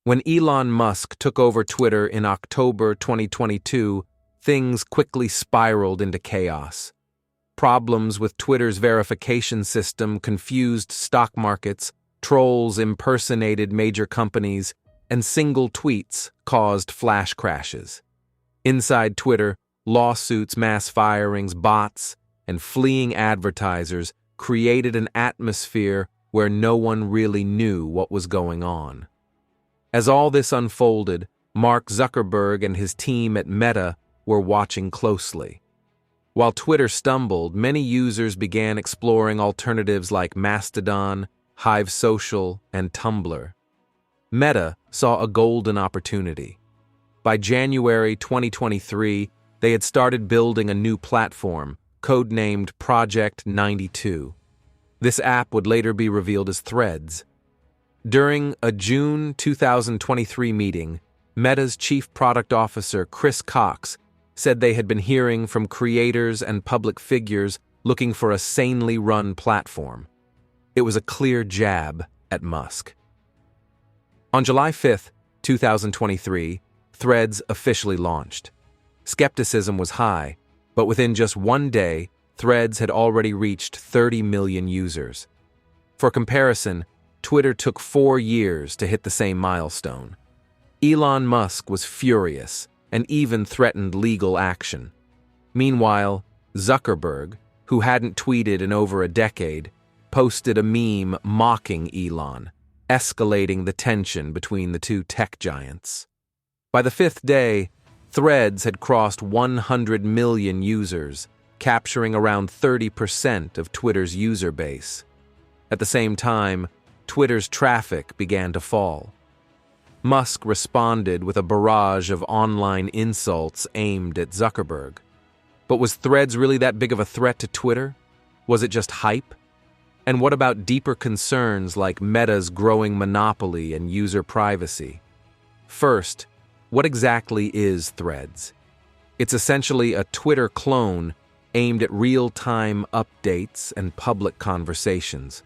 When Elon Musk took over Twitter in October 2022, things quickly spiraled into chaos. Problems with Twitter's verification system confused stock markets, trolls impersonated major companies, and single tweets caused flash crashes. Inside Twitter, lawsuits, mass firings, bots, and fleeing advertisers created an atmosphere where no one really knew what was going on. As all this unfolded, Mark Zuckerberg and his team at Meta were watching closely. While Twitter stumbled, many users began exploring alternatives like Mastodon, Hive Social, and Tumblr. Meta saw a golden opportunity. By January 2023, they had started building a new platform, codenamed Project 92. This app would later be revealed as Threads. During a June 2023 meeting, Meta's chief product officer, Chris Cox, said they had been hearing from creators and public figures looking for a sanely run platform. It was a clear jab at Musk. On July 5, 2023, Threads officially launched. Skepticism was high, but within just one day, Threads had already reached 30 million users. For comparison, Twitter took 4 years to hit the same milestone. Elon Musk was furious and even threatened legal action. Meanwhile, Zuckerberg, who hadn't tweeted in over a decade, posted a meme mocking Elon, escalating the tension between the two tech giants. By the 5th day, Threads had crossed 100 million users, capturing around 30% of Twitter's user base. At the same time, Twitter's traffic began to fall. Musk responded with a barrage of online insults aimed at Zuckerberg. But was Threads really that big of a threat to Twitter? Was it just hype? And what about deeper concerns like Meta's growing monopoly and user privacy? First, what exactly is Threads? It's essentially a Twitter clone aimed at real-time updates and public conversations.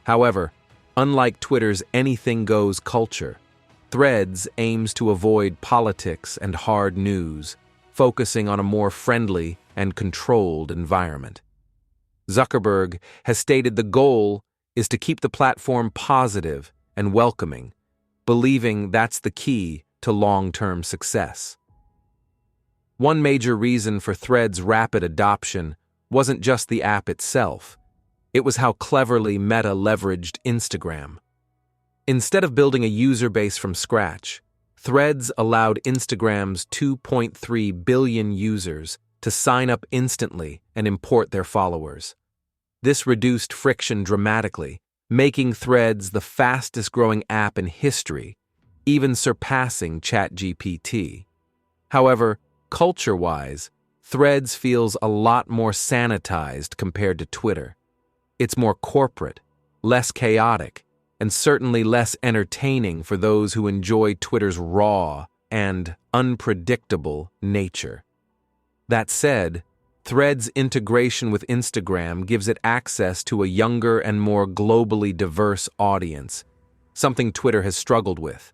However, unlike Twitter's anything-goes culture, Threads aims to avoid politics and hard news, focusing on a more friendly and controlled environment. Zuckerberg has stated the goal is to keep the platform positive and welcoming, believing that's the key to long-term success. One major reason for Threads' rapid adoption wasn't just the app itself. It was how cleverly Meta leveraged Instagram. Instead of building a user base from scratch, Threads allowed Instagram's 2.3 billion users to sign up instantly and import their followers. This reduced friction dramatically, making Threads the fastest-growing app in history, even surpassing ChatGPT. However, culture-wise, Threads feels a lot more sanitized compared to Twitter. It's more corporate, less chaotic, and certainly less entertaining for those who enjoy Twitter's raw and unpredictable nature. That said, Threads' integration with Instagram gives it access to a younger and more globally diverse audience, something Twitter has struggled with.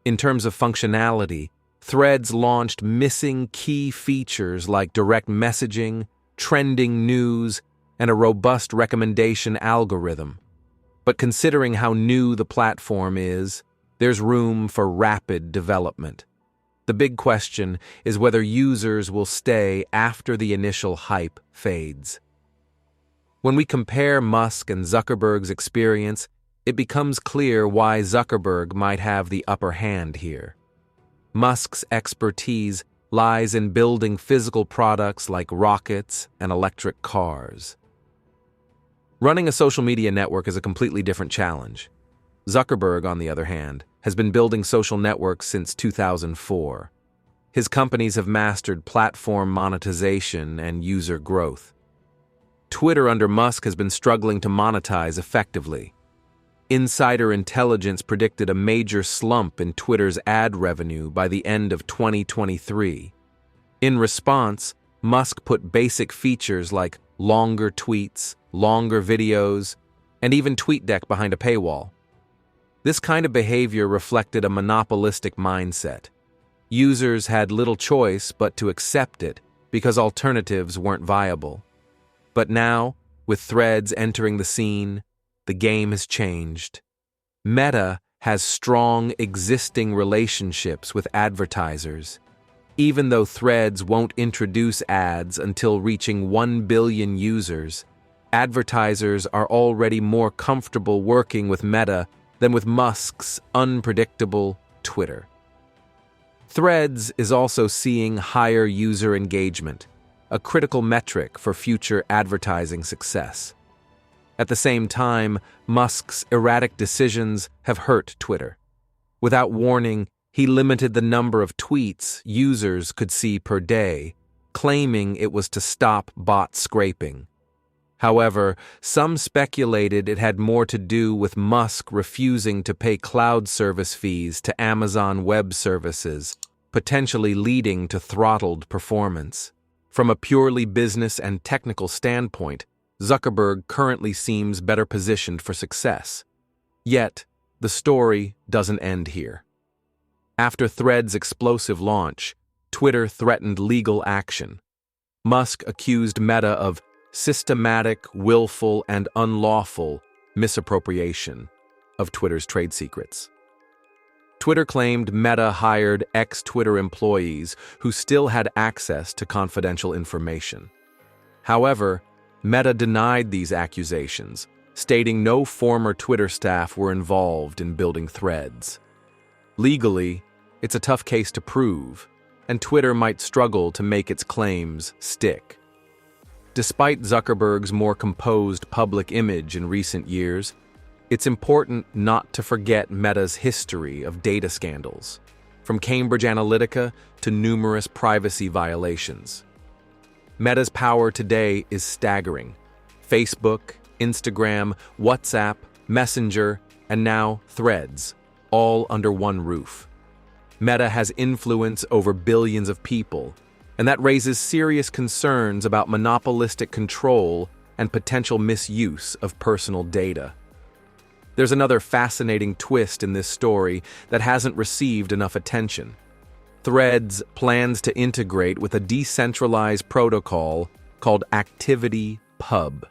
In terms of functionality, Threads launched missing key features like direct messaging, trending news, and a robust recommendation algorithm. But considering how new the platform is, there's room for rapid development. The big question is whether users will stay after the initial hype fades. When we compare Musk and Zuckerberg's experience, it becomes clear why Zuckerberg might have the upper hand here. Musk's expertise lies in building physical products like rockets and electric cars. Running a social media network is a completely different challenge. Zuckerberg, on the other hand, has been building social networks since 2004. His companies have mastered platform monetization and user growth. Twitter under Musk has been struggling to monetize effectively. Insider intelligence predicted a major slump in Twitter's ad revenue by the end of 2023. In response, Musk put basic features like longer tweets, longer videos, and even TweetDeck behind a paywall. This kind of behavior reflected a monopolistic mindset. Users had little choice but to accept it because alternatives weren't viable. But now, with Threads entering the scene, the game has changed. Meta has strong existing relationships with advertisers. Even though Threads won't introduce ads until reaching 1 billion users, advertisers are already more comfortable working with Meta than with Musk's unpredictable Twitter. Threads is also seeing higher user engagement, a critical metric for future advertising success. At the same time, Musk's erratic decisions have hurt Twitter. Without warning, he limited the number of tweets users could see per day, claiming it was to stop bot scraping. However, some speculated it had more to do with Musk refusing to pay cloud service fees to Amazon Web Services, potentially leading to throttled performance. From a purely business and technical standpoint, Zuckerberg currently seems better positioned for success. Yet, the story doesn't end here. After Threads' explosive launch, Twitter threatened legal action. Musk accused Meta of systematic, willful, and unlawful misappropriation of Twitter's trade secrets. Twitter claimed Meta hired ex-Twitter employees who still had access to confidential information. However, Meta denied these accusations, stating no former Twitter staff were involved in building Threads. Legally, it's a tough case to prove, and Twitter might struggle to make its claims stick. Despite Zuckerberg's more composed public image in recent years, it's important not to forget Meta's history of data scandals, from Cambridge Analytica to numerous privacy violations. Meta's power today is staggering. Facebook, Instagram, WhatsApp, Messenger, and now Threads, all under one roof. Meta has influence over billions of people, and that raises serious concerns about monopolistic control and potential misuse of personal data. There's another fascinating twist in this story that hasn't received enough attention. Threads plans to integrate with a decentralized protocol called ActivityPub.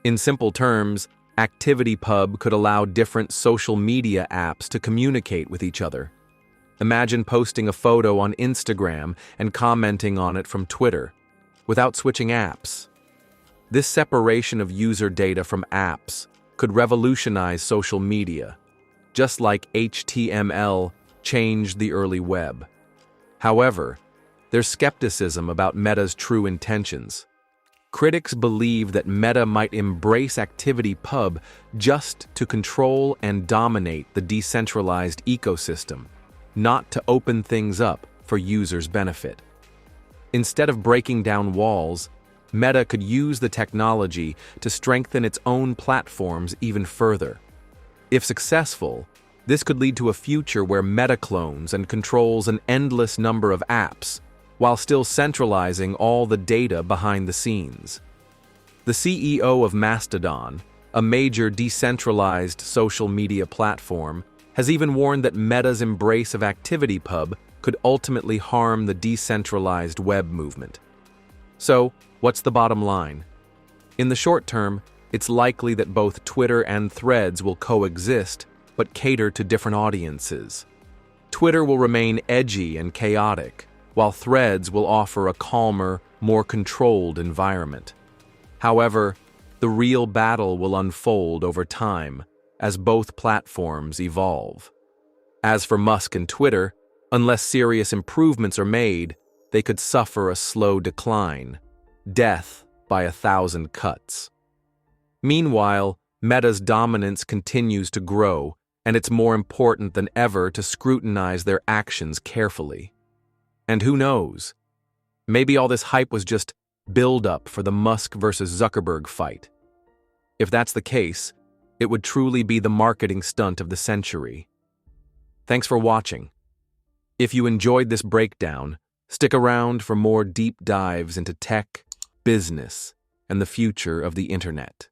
In simple terms, ActivityPub could allow different social media apps to communicate with each other. Imagine posting a photo on Instagram and commenting on it from Twitter, without switching apps. This separation of user data from apps could revolutionize social media, just like HTML changed the early web. However, there's skepticism about Meta's true intentions. Critics believe that Meta might embrace ActivityPub just to control and dominate the decentralized ecosystem, not to open things up for users' benefit. Instead of breaking down walls, Meta could use the technology to strengthen its own platforms even further. If successful, this could lead to a future where Meta clones and controls an endless number of apps, while still centralizing all the data behind the scenes. The CEO of Mastodon, a major decentralized social media platform, has even warned that Meta's embrace of ActivityPub could ultimately harm the decentralized web movement. So, what's the bottom line? In the short term, it's likely that both Twitter and Threads will coexist, but cater to different audiences. Twitter will remain edgy and chaotic, while Threads will offer a calmer, more controlled environment. However, the real battle will unfold over time as both platforms evolve. As for Musk and Twitter, unless serious improvements are made, they could suffer a slow decline, death by 1,000 cuts. Meanwhile, Meta's dominance continues to grow, and it's more important than ever to scrutinize their actions carefully. And who knows? Maybe all this hype was just build-up for the Musk versus Zuckerberg fight. If that's the case, it would truly be the marketing stunt of the century. Thanks for watching. If you enjoyed this breakdown, stick around for more deep dives into tech, business, and the future of the internet.